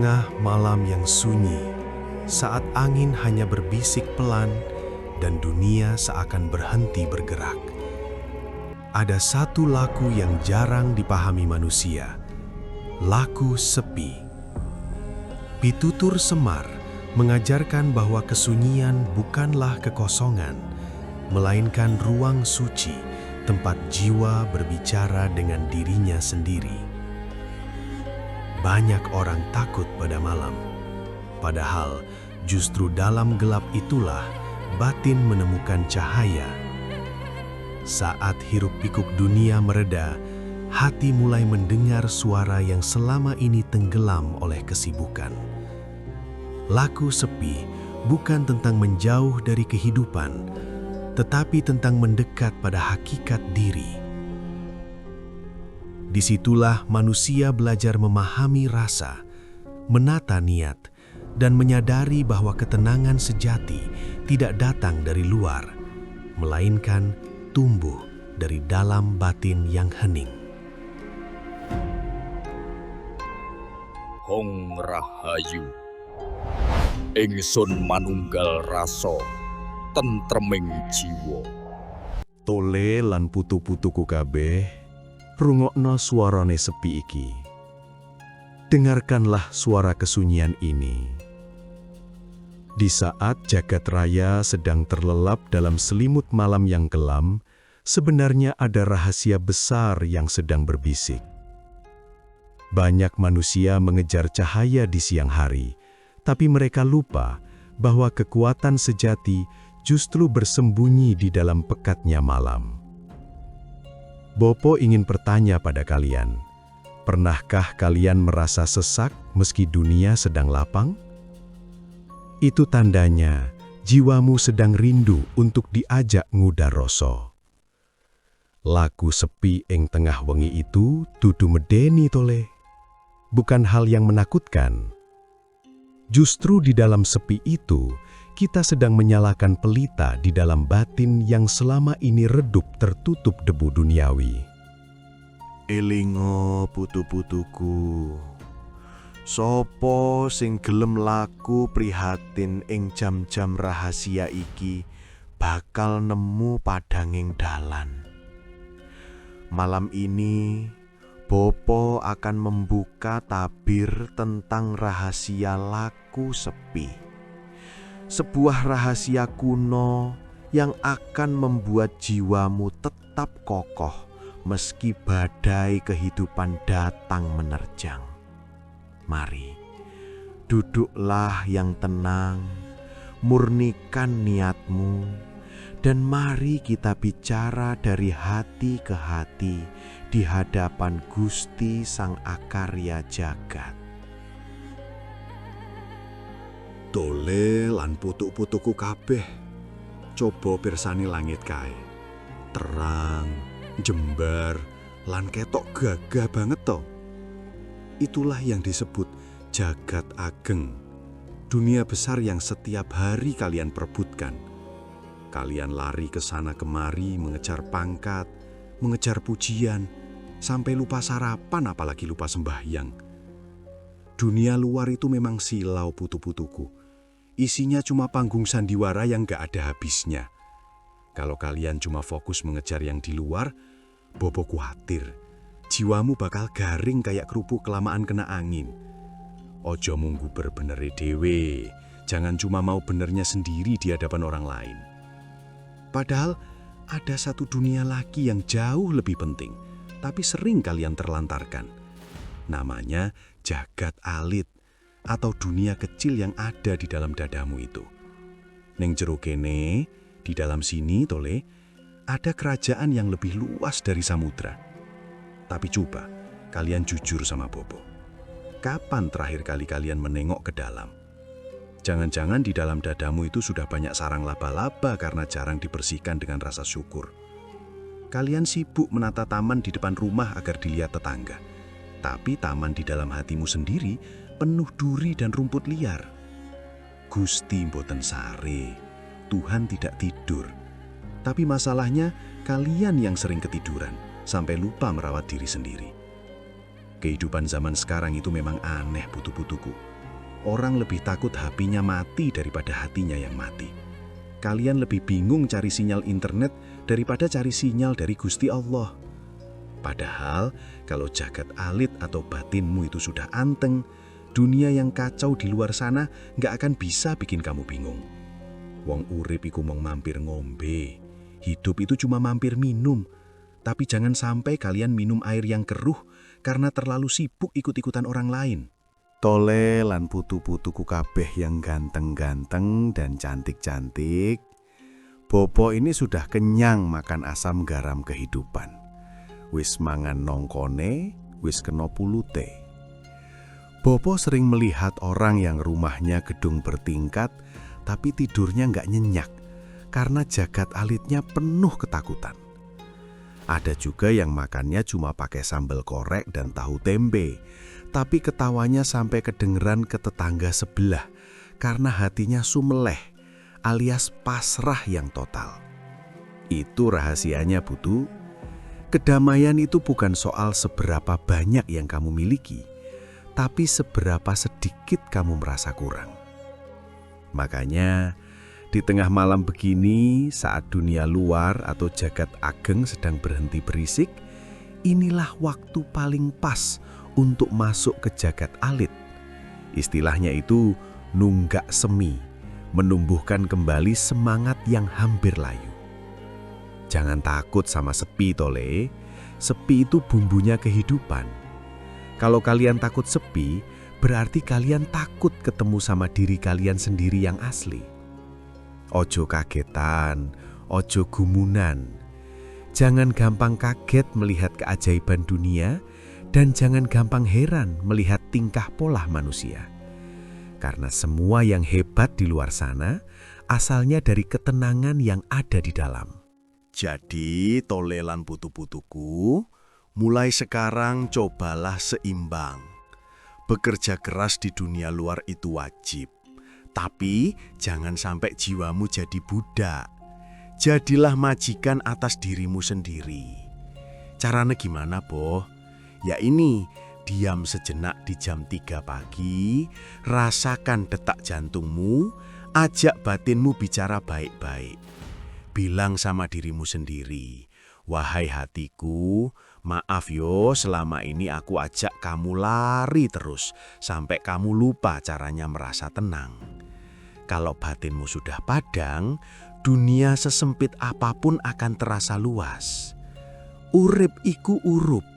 tengah malam yang sunyi, saat angin hanya berbisik pelan dan dunia seakan berhenti bergerak, ada satu laku yang jarang dipahami manusia, laku sepi. Pitutur Semar mengajarkan bahwa kesunyian bukanlah kekosongan, melainkan ruang suci, tempat jiwa berbicara dengan dirinya sendiri. Banyak orang takut pada malam, padahal justru dalam gelap itulah batin menemukan cahaya. Saat hiruk-pikuk dunia mereda, hati mulai mendengar suara yang selama ini tenggelam oleh kesibukan. Laku sepi bukan tentang menjauh dari kehidupan, tetapi tentang mendekat pada hakikat diri. Disitulah manusia belajar memahami rasa, menata niat, dan menyadari bahwa ketenangan sejati tidak datang dari luar, melainkan tumbuh dari dalam batin yang hening. Hong Rahayu, ingsun manunggal rasa, tentreming jiwa. Tole lan putu-putuku kabeh, rungokno suarane sepi iki. Dengarkanlah suara kesunyian ini. Di saat jagat raya sedang terlelap dalam selimut malam yang kelam, sebenarnya ada rahasia besar yang sedang berbisik. Banyak manusia mengejar cahaya di siang hari, tapi mereka lupa bahwa kekuatan sejati justru bersembunyi di dalam pekatnya malam. Bopo ingin bertanya pada kalian, pernahkah kalian merasa sesak meski dunia sedang lapang? Itu tandanya jiwamu sedang rindu untuk diajak ngudar rasa. Laku sepi ing tengah wengi itu dudu medeni tole. Bukan hal yang menakutkan. Justru di dalam sepi itu, kita sedang menyalakan pelita di dalam batin yang selama ini redup tertutup debu duniawi. Elingo putu-putuku, sopo sing gelem laku prihatin ing jam-jam rahasia iki bakal nemu padanging dalan. Malam ini, Bopo akan membuka tabir tentang rahasia laku sepi. Sebuah rahasia kuno yang akan membuat jiwamu tetap kokoh meski badai kehidupan datang menerjang. Mari, duduklah yang tenang, murnikan niatmu, dan mari kita bicara dari hati ke hati di hadapan Gusti Sang Akarya Jagat. Tole lan putuk-putuku kabeh, coba pirsani langit kae. Terang, jembar, lan ketok gagah banget to. Itulah yang disebut jagat ageng, dunia besar yang setiap hari kalian perebutkan. Kalian lari ke sana kemari mengejar pangkat, mengejar pujian, sampai lupa sarapan apalagi lupa sembahyang. Dunia luar itu memang silau putu-putuku. Isinya cuma panggung sandiwara yang gak ada habisnya. Kalau kalian cuma fokus mengejar yang di luar, Bobo khawatir jiwamu bakal garing kayak kerupuk kelamaan kena angin. Ojo munggu berbenere dewe, jangan cuma mau benernya sendiri di hadapan orang lain. Padahal ada satu dunia lagi yang jauh lebih penting, tapi sering kalian terlantarkan. Namanya jagat alit, atau dunia kecil yang ada di dalam dadamu itu. Neng jero kene, di dalam sini tole, ada kerajaan yang lebih luas dari samudra. Tapi coba, kalian jujur sama Bobo. Kapan terakhir kali kalian menengok ke dalam? Jangan-jangan di dalam dadamu itu sudah banyak sarang laba-laba karena jarang dibersihkan dengan rasa syukur. Kalian sibuk menata taman di depan rumah agar dilihat tetangga. Tapi taman di dalam hatimu sendiri penuh duri dan rumput liar. Gusti mboten sare, Tuhan tidak tidur. Tapi masalahnya kalian yang sering ketiduran sampai lupa merawat diri sendiri. Kehidupan zaman sekarang itu memang aneh putu-putuku. Orang lebih takut HP-nya mati daripada hatinya yang mati. Kalian lebih bingung cari sinyal internet daripada cari sinyal dari Gusti Allah. Padahal kalau jagat alit atau batinmu itu sudah anteng, dunia yang kacau di luar sana nggak akan bisa bikin kamu bingung. Wong urip iku mong mampir ngombe. Hidup itu cuma mampir minum. Tapi jangan sampai kalian minum air yang keruh karena terlalu sibuk ikut-ikutan orang lain. Tole lan putu-putuku kabeh yang ganteng-ganteng dan cantik-cantik. Bopo ini sudah kenyang makan asam garam kehidupan. Wis mangan nongkone, wis kena pulute. Bopo sering melihat orang yang rumahnya gedung bertingkat, tapi tidurnya nggak nyenyak karena jagat alitnya penuh ketakutan. Ada juga yang makannya cuma pakai sambal korek dan tahu tempe, tapi ketawanya sampai kedengeran ke tetangga sebelah karena hatinya sumeleh alias pasrah yang total. Itu rahasianya, Putu. Kedamaian itu bukan soal seberapa banyak yang kamu miliki, tapi seberapa sedikit kamu merasa kurang. Makanya, di tengah malam begini, saat dunia luar atau jagat ageng sedang berhenti berisik, inilah waktu paling pas untuk masuk ke jagat alit. Istilahnya itu nunggak semi, menumbuhkan kembali semangat yang hampir layu. Jangan takut sama sepi, Tole. Sepi itu bumbunya kehidupan. Kalau kalian takut sepi, berarti kalian takut ketemu sama diri kalian sendiri yang asli. Ojo kagetan, ojo gumunan. Jangan gampang kaget melihat keajaiban dunia dan jangan gampang heran melihat tingkah pola manusia. Karena semua yang hebat di luar sana asalnya dari ketenangan yang ada di dalam. Jadi, Tole lan putu-putuku, mulai sekarang cobalah seimbang. Bekerja keras di dunia luar itu wajib. Tapi jangan sampai jiwamu jadi budak. Jadilah majikan atas dirimu sendiri. Caranya gimana, Boh? Ya ini, diam sejenak di jam 3 pagi, rasakan detak jantungmu, ajak batinmu bicara baik-baik. Bilang sama dirimu sendiri, wahai hatiku, maaf yo selama ini aku ajak kamu lari terus sampai kamu lupa caranya merasa tenang. Kalau batinmu sudah padang, dunia sesempit apapun akan terasa luas. Urip iku urup,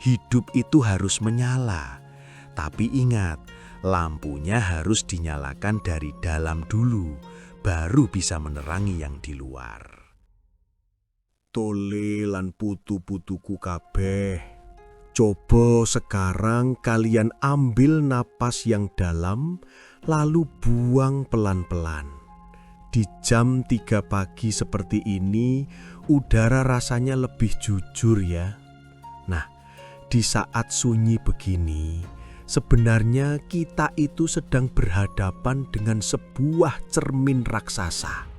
hidup itu harus menyala. Tapi ingat, lampunya harus dinyalakan dari dalam dulu, baru bisa menerangi yang di luar. Tole lan putu-putuku kabeh, coba sekarang kalian ambil napas yang dalam, lalu buang pelan-pelan. Di jam 3 pagi seperti ini, udara rasanya lebih jujur ya. Nah, di saat sunyi begini, sebenarnya kita itu sedang berhadapan dengan sebuah cermin raksasa.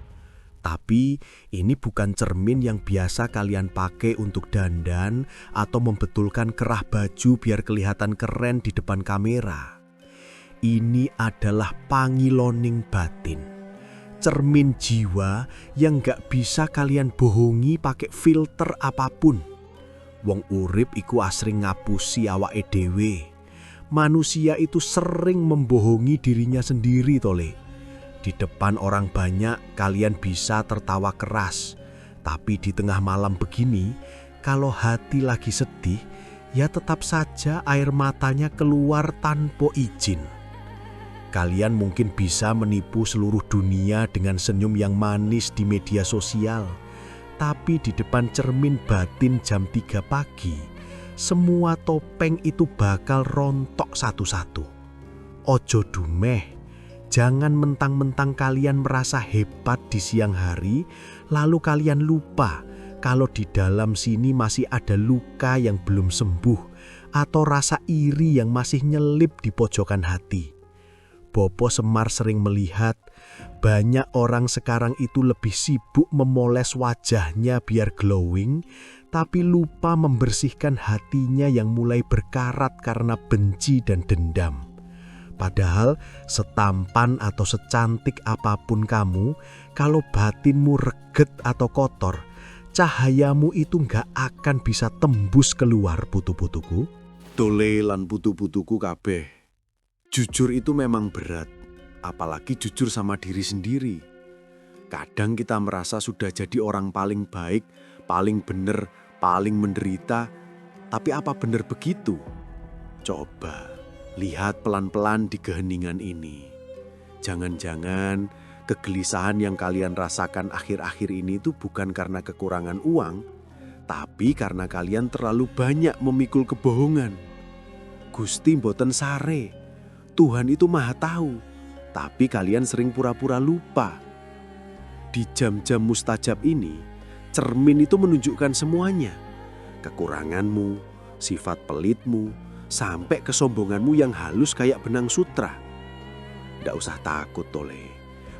Tapi ini bukan cermin yang biasa kalian pakai untuk dandan atau membetulkan kerah baju biar kelihatan keren di depan kamera. Ini adalah pangiloning batin, cermin jiwa yang gak bisa kalian bohongi pakai filter apapun. Wong urip iku asring ngapusi awake dhewe. Manusia itu sering membohongi dirinya sendiri, Tole. Di depan orang banyak kalian bisa tertawa keras, tapi di tengah malam begini, kalau hati lagi sedih, ya tetap saja air matanya keluar tanpa izin. Kalian mungkin bisa menipu seluruh dunia dengan senyum yang manis di media sosial, tapi di depan cermin batin jam 3 pagi, semua topeng itu bakal rontok satu-satu. Ojo dumeh. Jangan mentang-mentang kalian merasa hebat di siang hari, lalu kalian lupa kalau di dalam sini masih ada luka yang belum sembuh atau rasa iri yang masih nyelip di pojokan hati. Bopo Semar sering melihat banyak orang sekarang itu lebih sibuk memoles wajahnya biar glowing, tapi lupa membersihkan hatinya yang mulai berkarat karena benci dan dendam. Padahal setampan atau secantik apapun kamu, kalau batinmu reget atau kotor, cahayamu itu nggak akan bisa tembus keluar, putu-putuku. Tole lan putu-putuku kabeh. Jujur itu memang berat, apalagi jujur sama diri sendiri. Kadang kita merasa sudah jadi orang paling baik, paling bener, paling menderita, tapi apa benar begitu? Coba lihat pelan-pelan di keheningan ini. Jangan-jangan kegelisahan yang kalian rasakan akhir-akhir ini itu bukan karena kekurangan uang, tapi karena kalian terlalu banyak memikul kebohongan. Gusti mboten sare, Tuhan itu maha tahu, tapi kalian sering pura-pura lupa. Di jam-jam mustajab ini, cermin itu menunjukkan semuanya. Kekuranganmu, sifat pelitmu, sampai kesombonganmu yang halus kayak benang sutra. Nggak usah takut, Tole.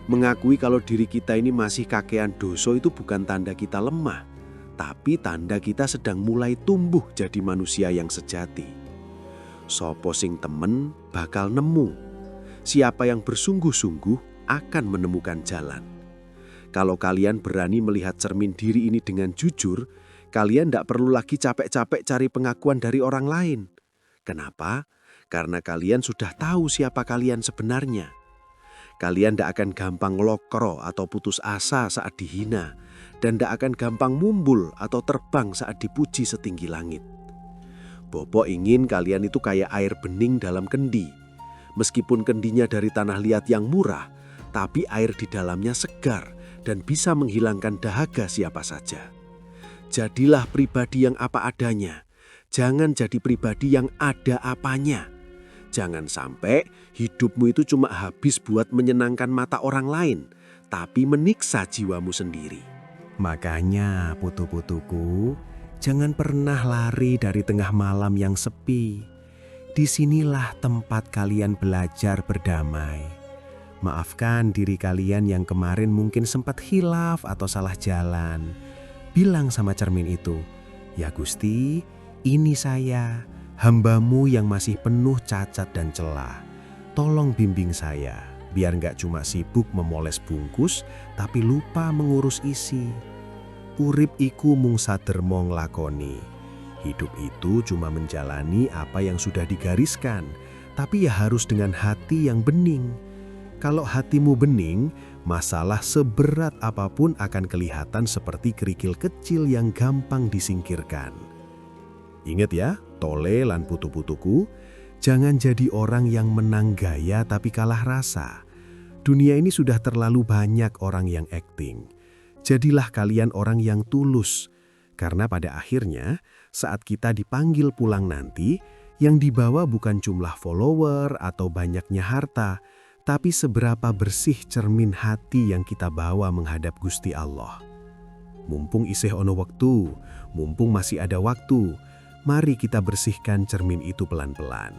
Mengakui kalau diri kita ini masih kakean dosa itu bukan tanda kita lemah, tapi tanda kita sedang mulai tumbuh jadi manusia yang sejati. Sopo sing temen bakal nemu. Siapa yang bersungguh-sungguh akan menemukan jalan. Kalau kalian berani melihat cermin diri ini dengan jujur, kalian tidak perlu lagi capek-capek cari pengakuan dari orang lain. Kenapa? Karena kalian sudah tahu siapa kalian sebenarnya. Kalian tidak akan gampang lokro atau putus asa saat dihina, dan tidak akan gampang mumbul atau terbang saat dipuji setinggi langit. Bopo ingin kalian itu kayak air bening dalam kendi. Meskipun kendinya dari tanah liat yang murah, tapi air di dalamnya segar dan bisa menghilangkan dahaga siapa saja. Jadilah pribadi yang apa adanya. Jangan jadi pribadi yang ada apanya. Jangan sampai hidupmu itu cuma habis buat menyenangkan mata orang lain, tapi meniksa jiwamu sendiri. Makanya putu-putuku, jangan pernah lari dari tengah malam yang sepi. Disinilah tempat kalian belajar berdamai. Maafkan diri kalian yang kemarin mungkin sempat hilaf atau salah jalan. Bilang sama cermin itu, "Ya Gusti, ini saya, hamba-Mu yang masih penuh cacat dan celah. Tolong bimbing saya, biar nggak cuma sibuk memoles bungkus, tapi lupa mengurus isi. Urip iku mung sadermo nglakoni. Hidup itu cuma menjalani apa yang sudah digariskan, tapi ya harus dengan hati yang bening. Kalau hatimu bening, masalah seberat apapun akan kelihatan seperti kerikil kecil yang gampang disingkirkan." Ingat ya, Tole lan putu-putuku, jangan jadi orang yang menang gaya tapi kalah rasa. Dunia ini sudah terlalu banyak orang yang acting. Jadilah kalian orang yang tulus. Karena pada akhirnya, saat kita dipanggil pulang nanti, yang dibawa bukan jumlah follower atau banyaknya harta, tapi seberapa bersih cermin hati yang kita bawa menghadap Gusti Allah. Mumpung isih ono waktu, mumpung masih ada waktu, mari kita bersihkan cermin itu pelan-pelan.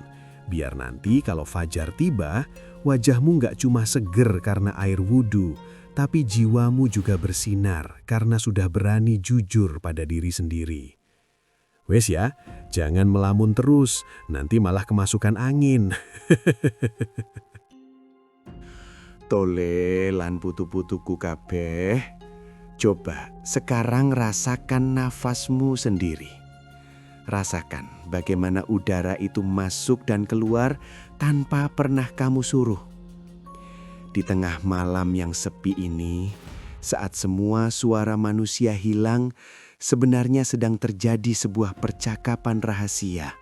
Biar nanti kalau fajar tiba, wajahmu nggak cuma seger karena air wudhu, tapi jiwamu juga bersinar karena sudah berani jujur pada diri sendiri. Wes ya, jangan melamun terus, nanti malah kemasukan angin. Tole lan putu-putuku kabeh, coba sekarang rasakan nafasmu sendiri. Rasakan bagaimana udara itu masuk dan keluar tanpa pernah kamu suruh. Di tengah malam yang sepi ini, saat semua suara manusia hilang, sebenarnya sedang terjadi sebuah percakapan rahasia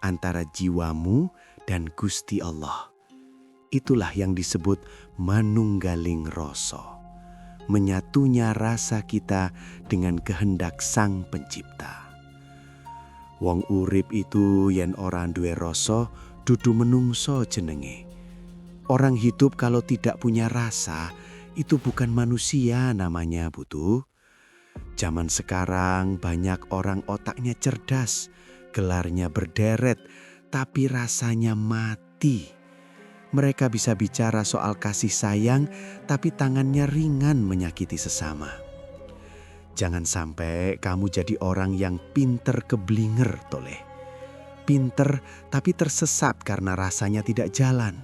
antara jiwamu dan Gusti Allah. Itulah yang disebut manunggaling rasa, menyatunya rasa kita dengan kehendak Sang Pencipta. Wong urip itu yen ora duwe rasa dudu menungso jenenge. Orang hidup kalau tidak punya rasa itu bukan manusia namanya, Putu. Zaman sekarang banyak orang otaknya cerdas, gelarnya berderet, tapi rasanya mati. Mereka bisa bicara soal kasih sayang, tapi tangannya ringan menyakiti sesama. Jangan sampai kamu jadi orang yang pinter keblinger, Tole. Pinter tapi tersesat karena rasanya tidak jalan.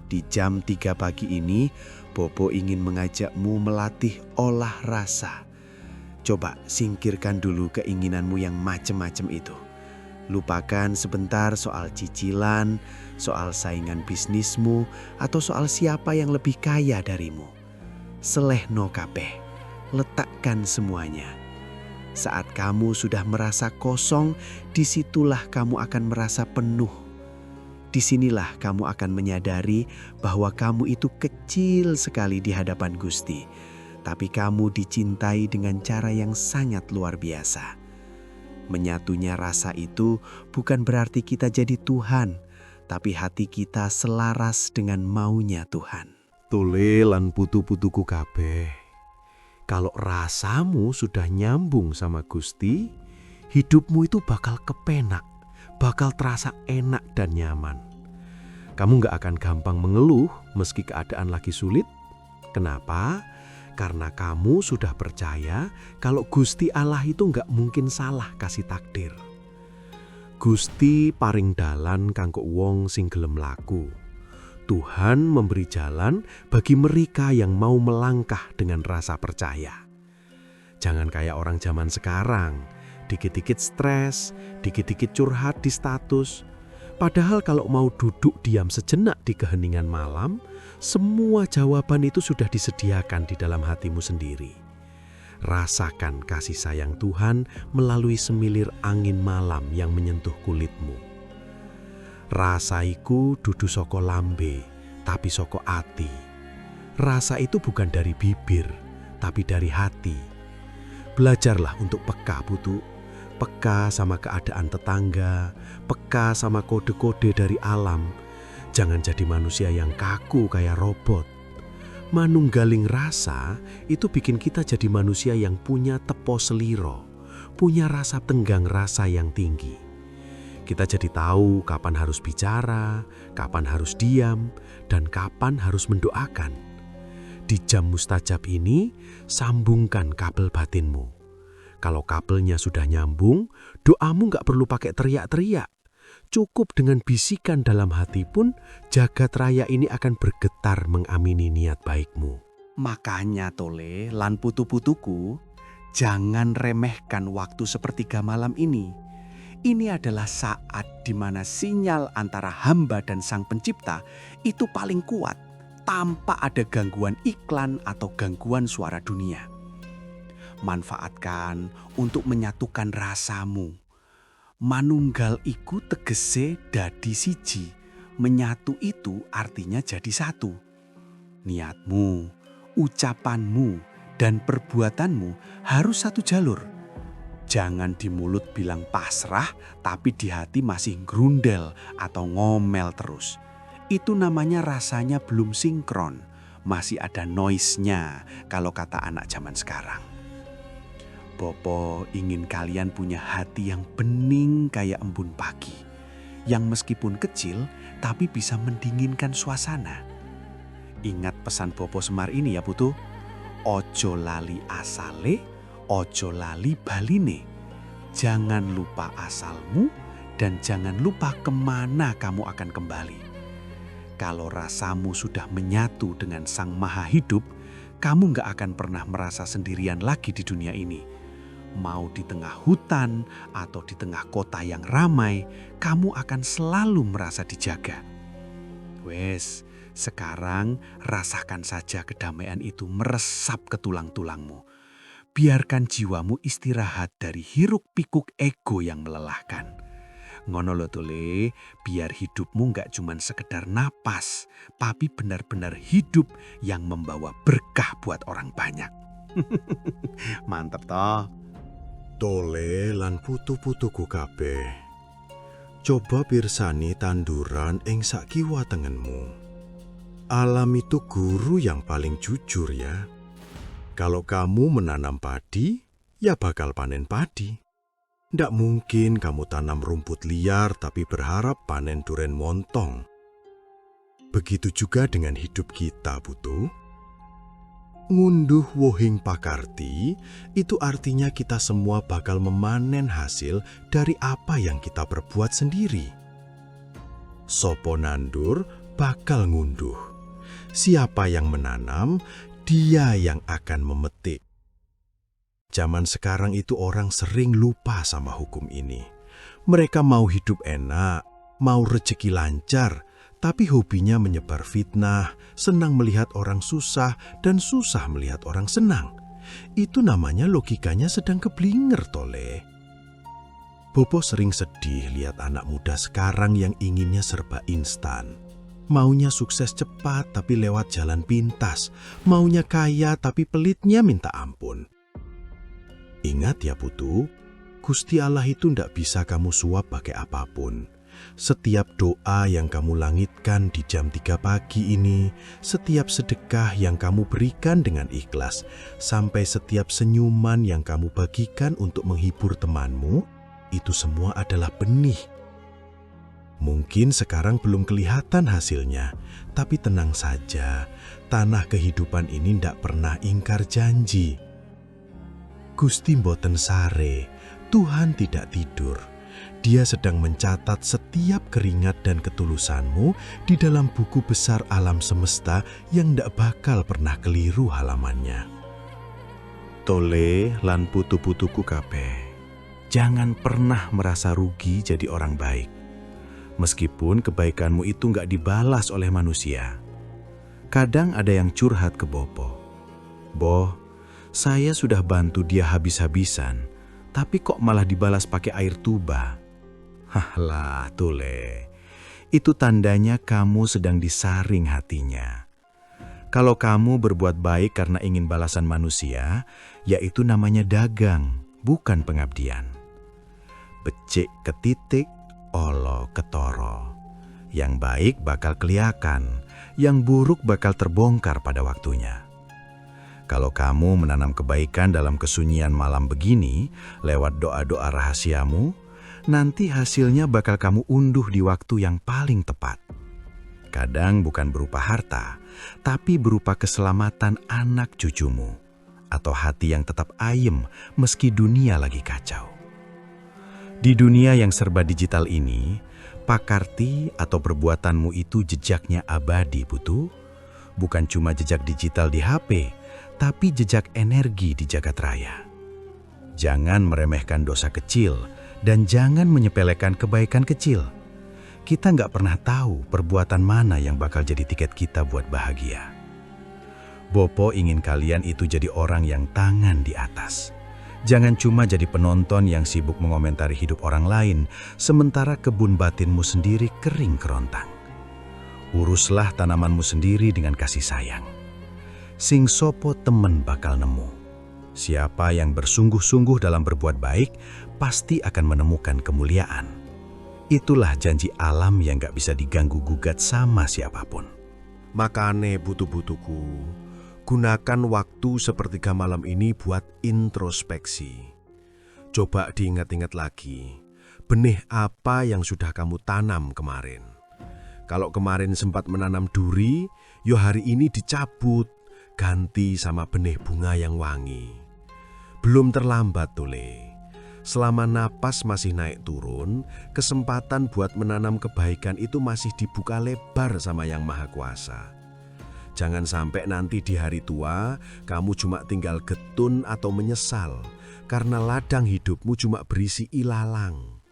Di jam 3 pagi ini, Bobo ingin mengajakmu melatih olah rasa. Coba singkirkan dulu keinginanmu yang macem-macem itu. Lupakan sebentar soal cicilan, soal saingan bisnismu, atau soal siapa yang lebih kaya darimu. Selehno kabeh, letakkan semuanya. Saat kamu sudah merasa kosong, disitulah kamu akan merasa penuh. Disinilah kamu akan menyadari bahwa kamu itu kecil sekali di hadapan Gusti, tapi kamu dicintai dengan cara yang sangat luar biasa. Menyatunya rasa itu bukan berarti kita jadi Tuhan, tapi hati kita selaras dengan maunya Tuhan. Tole lan putu-putuku kabeh. Kalau rasamu sudah nyambung sama Gusti, hidupmu itu bakal kepenak, bakal terasa enak dan nyaman. Kamu gak akan gampang mengeluh meski keadaan lagi sulit. Kenapa? Karena kamu sudah percaya kalau Gusti Allah itu gak mungkin salah kasih takdir. Gusti paring dalan kanggo wong sing gelem laku. Tuhan memberi jalan bagi mereka yang mau melangkah dengan rasa percaya. Jangan kayak orang zaman sekarang, dikit-dikit stres, dikit-dikit curhat di status. Padahal kalau mau duduk diam sejenak di keheningan malam, semua jawaban itu sudah disediakan di dalam hatimu sendiri. Rasakan kasih sayang Tuhan melalui semilir angin malam yang menyentuh kulitmu. Rasaiku dudu saka lambe, tapi saka ati. Rasa itu bukan dari bibir, tapi dari hati. Belajarlah untuk peka, putu. Peka sama keadaan tetangga, peka sama kode-kode dari alam. Jangan jadi manusia yang kaku kayak robot. Manunggaling rasa itu bikin kita jadi manusia yang punya tepo seliro, punya rasa tenggang rasa yang tinggi. Kita jadi tahu kapan harus bicara, kapan harus diam, dan kapan harus mendoakan. Di jam mustajab ini, sambungkan kabel batinmu. Kalau kabelnya sudah nyambung, doamu gak perlu pakai teriak-teriak. Cukup dengan bisikan dalam hati pun, jagat raya ini akan bergetar mengamini niat baikmu. Makanya Tole lan putu-putuku, jangan remehkan waktu sepertiga malam ini. Ini adalah saat di mana sinyal antara hamba dan Sang Pencipta itu paling kuat, tanpa ada gangguan iklan atau gangguan suara dunia. Manfaatkan untuk menyatukan rasamu. Manunggal iku tegese dadi siji. Menyatu itu artinya jadi satu. Niatmu, ucapanmu, dan perbuatanmu harus satu jalur. Jangan di mulut bilang pasrah, tapi di hati masih grundel atau ngomel terus. Itu namanya rasanya belum sinkron. Masih ada noise-nya kalau kata anak zaman sekarang. Bopo ingin kalian punya hati yang bening kayak embun pagi. Yang meskipun kecil, tapi bisa mendinginkan suasana. Ingat pesan Bopo Semar ini ya putu. Ojo lali asale, ojo lali baline. Jangan lupa asalmu dan jangan lupa kemana kamu akan kembali. Kalau rasamu sudah menyatu dengan Sang Maha Hidup, kamu gak akan pernah merasa sendirian lagi di dunia ini. Mau di tengah hutan atau di tengah kota yang ramai, kamu akan selalu merasa dijaga. Wes, sekarang rasakan saja kedamaian itu meresap ke tulang-tulangmu. Biarkan jiwamu istirahat dari hiruk-pikuk ego yang melelahkan. Ngono lo Tole, biar hidupmu gak cuma sekedar napas, tapi benar-benar hidup yang membawa berkah buat orang banyak. Mantap toh. Tole lan putu-putuku kabeh. Coba pirsani tanduran ing sak kiwa tengenmu. Alam itu guru yang paling jujur ya. Kalau kamu menanam padi, ya bakal panen padi. Ndak mungkin kamu tanam rumput liar tapi berharap panen duren montong. Begitu juga dengan hidup kita, Putu. Ngunduh wohing pakarti, itu artinya kita semua bakal memanen hasil dari apa yang kita perbuat sendiri. Sopo nandur, bakal ngunduh. Siapa yang menanam, dia yang akan memetik. Zaman sekarang itu orang sering lupa sama hukum ini. Mereka mau hidup enak, mau rezeki lancar, tapi hobinya menyebar fitnah, senang melihat orang susah, dan susah melihat orang senang. Itu namanya logikanya sedang keblinger, Tole. Bopo sering sedih lihat anak muda sekarang yang inginnya serba instan. Maunya sukses cepat tapi lewat jalan pintas. Maunya kaya tapi pelitnya minta ampun. Ingat ya Putu, Gusti Allah itu ndak bisa kamu suap pakai apapun. Setiap doa yang kamu langitkan di jam 3 pagi ini, setiap sedekah yang kamu berikan dengan ikhlas, sampai setiap senyuman yang kamu bagikan untuk menghibur temanmu, itu semua adalah benih. Mungkin sekarang belum kelihatan hasilnya, tapi tenang saja, tanah kehidupan ini ndak pernah ingkar janji. Gusti mboten sare, Tuhan tidak tidur. Dia sedang mencatat setiap keringat dan ketulusanmu di dalam buku besar alam semesta yang ndak bakal pernah keliru halamannya. Tole lan putu-putuku kabeh, jangan pernah merasa rugi jadi orang baik. Meskipun kebaikanmu itu nggak dibalas oleh manusia. Kadang ada yang curhat ke Bopo. Boh, saya sudah bantu dia habis-habisan, tapi kok malah dibalas pakai air tuba. Hahlah, Tole. Itu tandanya kamu sedang disaring hatinya. Kalau kamu berbuat baik karena ingin balasan manusia, yaitu namanya dagang, bukan pengabdian. Becik ke titik, olo ke toro. Yang baik bakal kelihatan, yang buruk bakal terbongkar pada waktunya. Kalau kamu menanam kebaikan dalam kesunyian malam begini, lewat doa-doa rahasiamu, nanti hasilnya bakal kamu unduh di waktu yang paling tepat. Kadang bukan berupa harta, tapi berupa keselamatan anak cucumu, atau hati yang tetap ayem meski dunia lagi kacau. Di dunia yang serba digital ini, pakarti atau perbuatanmu itu jejaknya abadi, Putu. Bukan cuma jejak digital di HP, tapi jejak energi di jagat raya. Jangan meremehkan dosa kecil, dan jangan menyepelekan kebaikan kecil. Kita nggak pernah tahu perbuatan mana yang bakal jadi tiket kita buat bahagia. Bopo ingin kalian itu jadi orang yang tangan di atas. Jangan cuma jadi penonton yang sibuk mengomentari hidup orang lain, sementara kebun batinmu sendiri kering kerontang. Uruslah tanamanmu sendiri dengan kasih sayang. Sing sopo temen bakal nemu. Siapa yang bersungguh-sungguh dalam berbuat baik, pasti akan menemukan kemuliaan. Itulah janji alam yang gak bisa diganggu-gugat sama siapapun. Makane butu-butuku, gunakan waktu sepertiga malam ini buat introspeksi. Coba diingat-ingat lagi, benih apa yang sudah kamu tanam kemarin. Kalau kemarin sempat menanam duri, yo hari ini dicabut, ganti sama benih bunga yang wangi. Belum terlambat, Tole. Selama napas masih naik turun, kesempatan buat menanam kebaikan itu masih dibuka lebar sama Yang Maha Kuasa. Jangan sampai nanti di hari tua, kamu cuma tinggal getun atau menyesal, karena ladang hidupmu cuma berisi ilalang.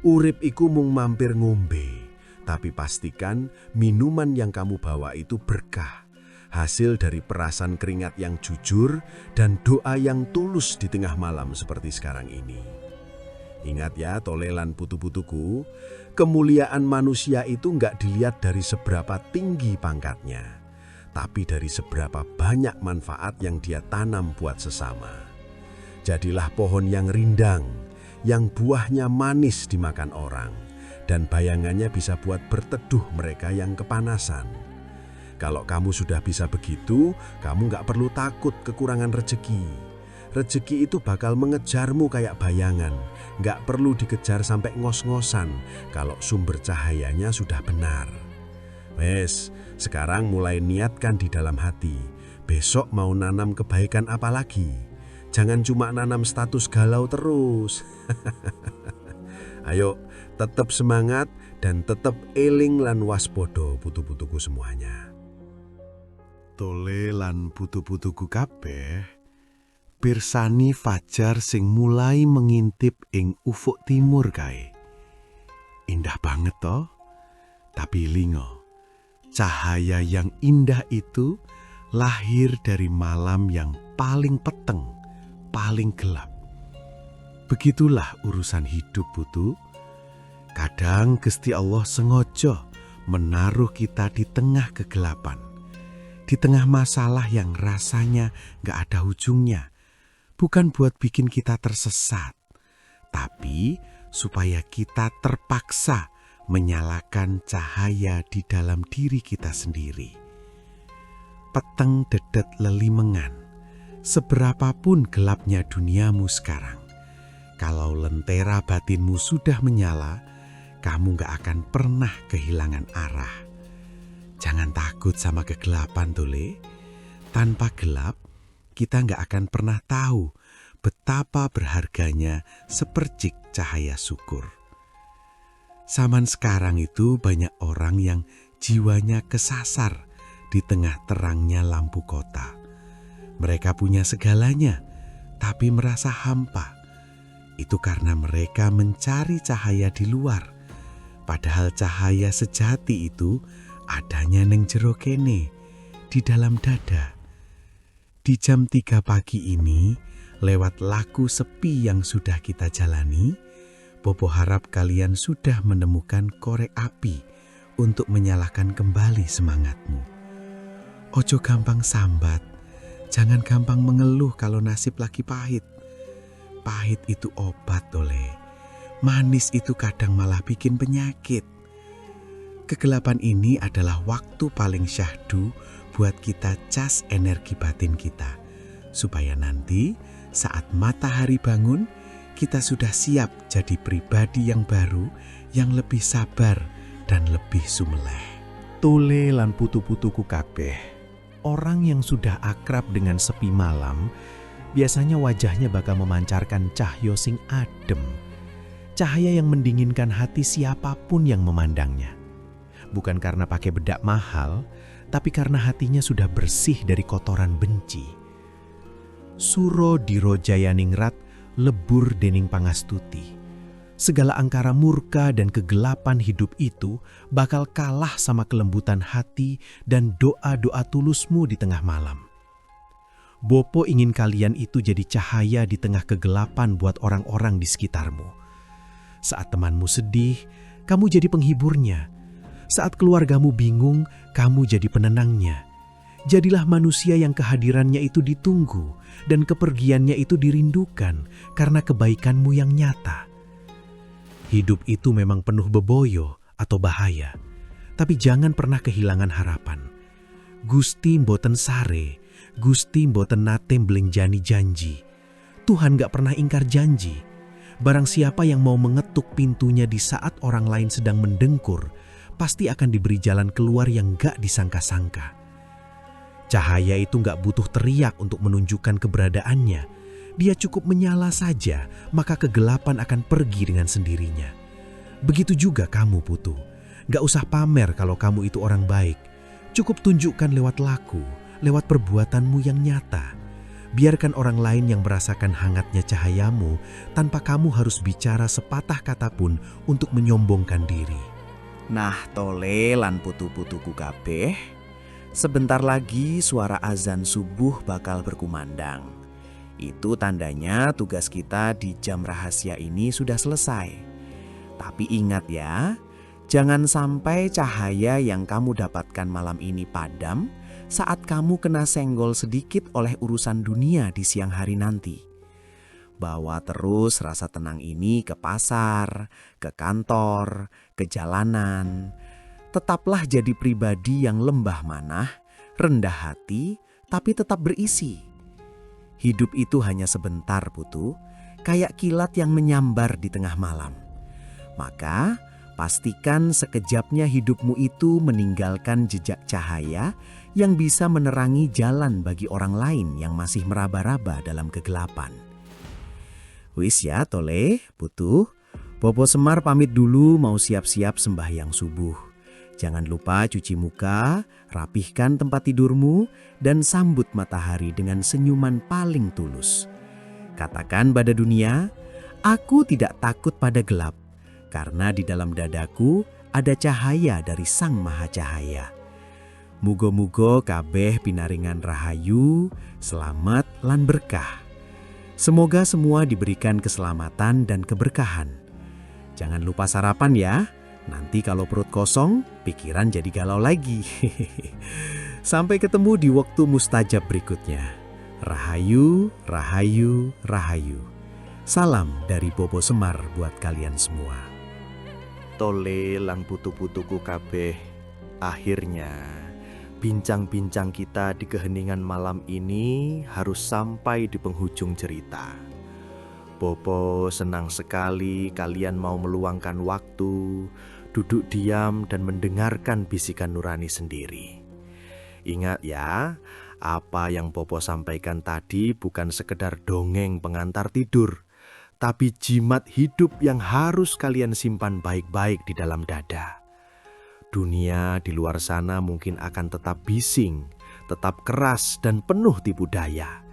Urip iku mung mampir ngombe, tapi pastikan minuman yang kamu bawa itu berkah. Hasil dari perasan keringat yang jujur dan doa yang tulus di tengah malam seperti sekarang ini. Ingat ya, Tole lan putu-putuku, kemuliaan manusia itu nggak dilihat dari seberapa tinggi pangkatnya, tapi dari seberapa banyak manfaat yang dia tanam buat sesama. Jadilah pohon yang rindang, yang buahnya manis dimakan orang, dan bayangannya bisa buat berteduh mereka yang kepanasan. Kalau kamu sudah bisa begitu, kamu nggak perlu takut kekurangan rezeki. Rezeki itu bakal mengejarmu kayak bayangan. Nggak perlu dikejar sampai ngos-ngosan kalau sumber cahayanya sudah benar. Wes, sekarang mulai niatkan di dalam hati. Besok mau nanam kebaikan apa lagi? Jangan cuma nanam status galau terus. Ayo, tetap semangat Dan tetep eling lan waspada putu-putuku semuanya. Tole lan putu-putuku kabeh, pirsani fajar sing mulai mengintip ing ufuk timur kae. Indah banget toh? Tapi lingo, cahaya yang indah itu lahir dari malam yang paling peteng, paling gelap. Begitulah urusan hidup, putu. Kadang Gusti Allah sengaja menaruh kita di tengah kegelapan, di tengah masalah yang rasanya gak ada ujungnya. Bukan buat bikin kita tersesat, tapi supaya kita terpaksa menyalakan cahaya di dalam diri kita sendiri. Peteng dedet lelimengan, seberapapun gelapnya duniamu sekarang, kalau lentera batinmu sudah menyala, kamu gak akan pernah kehilangan arah. Jangan takut sama kegelapan, Tole. Tanpa gelap, kita gak akan pernah tahu betapa berharganya sepercik cahaya syukur. Zaman sekarang itu banyak orang yang jiwanya kesasar di tengah terangnya lampu kota. Mereka punya segalanya, tapi merasa hampa. Itu karena mereka mencari cahaya di luar. Padahal cahaya sejati itu adanya neng jero kene, di dalam dada. Di jam 3 pagi ini, lewat laku sepi yang sudah kita jalani, Bobo harap kalian sudah menemukan korek api untuk menyalakan kembali semangatmu. Ojo gampang sambat, jangan gampang mengeluh kalau nasib lagi pahit. Pahit itu obat, Tole. Manis itu kadang malah bikin penyakit. Kegelapan ini adalah waktu paling syahdu buat kita cas energi batin kita. Supaya nanti saat matahari bangun, kita sudah siap jadi pribadi yang baru, yang lebih sabar dan lebih sumeleh. Tole lan putu-putuku kabeh, orang yang sudah akrab dengan sepi malam, biasanya wajahnya bakal memancarkan cahyo sing adem. Cahaya yang mendinginkan hati siapapun yang memandangnya. Bukan karena pakai bedak mahal, tapi karena hatinya sudah bersih dari kotoran benci. Suro diro jayaningrat lebur dening pangastuti. Segala angkara murka dan kegelapan hidup itu bakal kalah sama kelembutan hati dan doa-doa tulusmu di tengah malam. Bopo ingin kalian itu jadi cahaya di tengah kegelapan buat orang-orang di sekitarmu. Saat temanmu sedih, kamu jadi penghiburnya. Saat keluargamu bingung, kamu jadi penenangnya. Jadilah manusia yang kehadirannya itu ditunggu dan kepergiannya itu dirindukan karena kebaikanmu yang nyata. Hidup itu memang penuh beboyo atau bahaya, tapi jangan pernah kehilangan harapan. Gusti mboten sare, Gusti mboten nate mblenjani janji. Tuhan gak pernah ingkar janji. Barang siapa yang mau mengetuk pintunya di saat orang lain sedang mendengkur, pasti akan diberi jalan keluar yang gak disangka-sangka. Cahaya itu gak butuh teriak untuk menunjukkan keberadaannya. Dia cukup menyala saja, maka kegelapan akan pergi dengan sendirinya. Begitu juga kamu, Putu. Gak usah pamer kalau kamu itu orang baik. Cukup tunjukkan lewat laku, lewat perbuatanmu yang nyata. Biarkan orang lain yang merasakan hangatnya cahayamu tanpa kamu harus bicara sepatah kata pun untuk menyombongkan diri. Nah, Tole lan putu-putuku kabeh, sebentar lagi suara azan subuh bakal berkumandang. Itu tandanya tugas kita di jam rahasia ini sudah selesai. Tapi ingat ya, jangan sampai cahaya yang kamu dapatkan malam ini padam saat kamu kena senggol sedikit oleh urusan dunia di siang hari nanti. Bawa terus rasa tenang ini ke pasar, ke kantor, ke jalanan. Tetaplah jadi pribadi yang lembah manah, rendah hati, tapi tetap berisi. Hidup itu hanya sebentar, Putu, kayak kilat yang menyambar di tengah malam. Maka pastikan sekejapnya hidupmu itu meninggalkan jejak cahaya yang bisa menerangi jalan bagi orang lain yang masih meraba-raba dalam kegelapan. Wis ya, Tole, Putu, Bopo Semar pamit dulu mau siap-siap sembahyang subuh. Jangan lupa cuci muka, rapihkan tempat tidurmu, dan sambut matahari dengan senyuman paling tulus. Katakan pada dunia, aku tidak takut pada gelap, karena di dalam dadaku ada cahaya dari Sang Maha Cahaya. Mugo-mugo kabeh pinaringan rahayu, selamat lan berkah. Semoga semua diberikan keselamatan dan keberkahan. Jangan lupa sarapan ya. Nanti kalau perut kosong, pikiran jadi galau lagi. Sampai ketemu di waktu mustajab berikutnya. Rahayu, rahayu, rahayu. Salam dari Bopo Semar buat kalian semua. Tole lan putu-putuku kabeh. Akhirnya, bincang-bincang kita di keheningan malam ini harus sampai di penghujung cerita. Bopo senang sekali kalian mau meluangkan waktu, duduk diam dan mendengarkan bisikan nurani sendiri. Ingat ya, apa yang Bopo sampaikan tadi bukan sekedar dongeng pengantar tidur, tapi jimat hidup yang harus kalian simpan baik-baik di dalam dada. Dunia di luar sana mungkin akan tetap bising, tetap keras dan penuh tipu daya.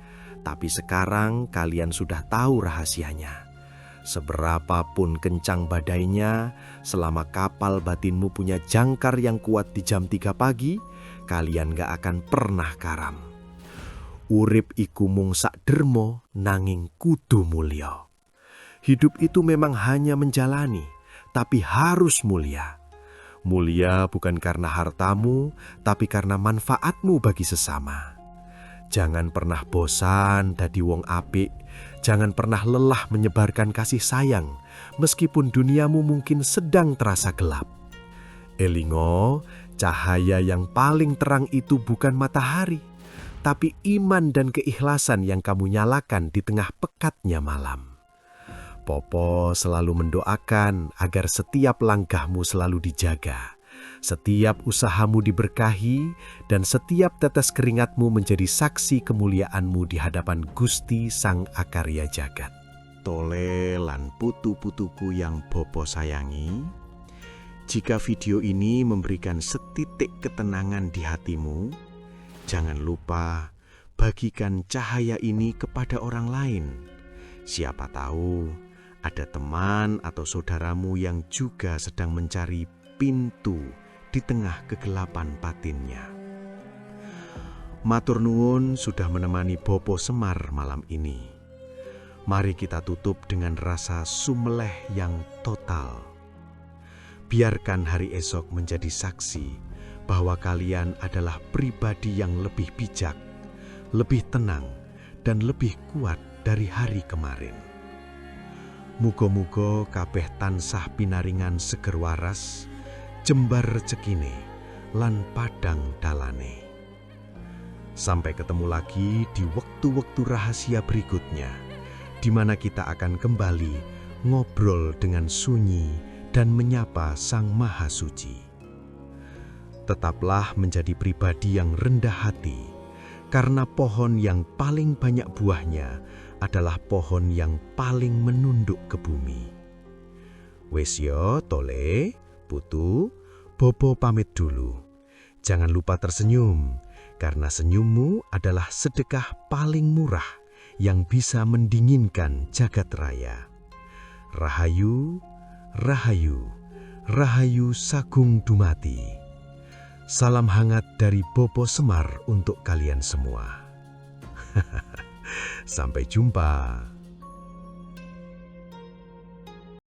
Tapi sekarang kalian sudah tahu rahasianya. Seberapapun kencang badainya, selama kapal batinmu punya jangkar yang kuat di jam 3 pagi, kalian gak akan pernah karam. Urip iku mung sak dermo nanging kudu mulya. Hidup itu memang hanya menjalani, tapi harus mulia. Mulia bukan karena hartamu, tapi karena manfaatmu bagi sesama. Jangan pernah bosan dadi wong apik, jangan pernah lelah menyebarkan kasih sayang, meskipun duniamu mungkin sedang terasa gelap. Elingo, cahaya yang paling terang itu bukan matahari, tapi iman dan keikhlasan yang kamu nyalakan di tengah pekatnya malam. Popo selalu mendoakan agar setiap langkahmu selalu dijaga, setiap usahamu diberkahi, dan setiap tetes keringatmu menjadi saksi kemuliaanmu di hadapan Gusti Sang Akarya Jagat. Tole lan putu-putuku yang Bopo sayangi, jika video ini memberikan setitik ketenangan di hatimu, jangan lupa bagikan cahaya ini kepada orang lain. Siapa tahu ada teman atau saudaramu yang juga sedang mencari pintu di tengah kegelapan batinnya. Matur nuwun sudah menemani Bopo Semar malam ini. Mari kita tutup dengan rasa sumeleh yang total. Biarkan hari esok menjadi saksi bahwa kalian adalah pribadi yang lebih bijak, lebih tenang, dan lebih kuat dari hari kemarin. Muga-muga kabeh tansah pinaringan seger waras, jembar rezekine, lan padang dalane. Sampai ketemu lagi di waktu-waktu rahasia berikutnya, di mana kita akan kembali ngobrol dengan sunyi dan menyapa Sang Maha Suci. Tetaplah menjadi pribadi yang rendah hati, karena pohon yang paling banyak buahnya adalah pohon yang paling menunduk ke bumi. Wes yo, Tole, Putu, Bopo pamit dulu. Jangan lupa tersenyum, karena senyummu adalah sedekah paling murah yang bisa mendinginkan jagat raya. Rahayu, rahayu, rahayu sagung dumati. Salam hangat dari Bopo Semar untuk kalian semua. Sampai jumpa.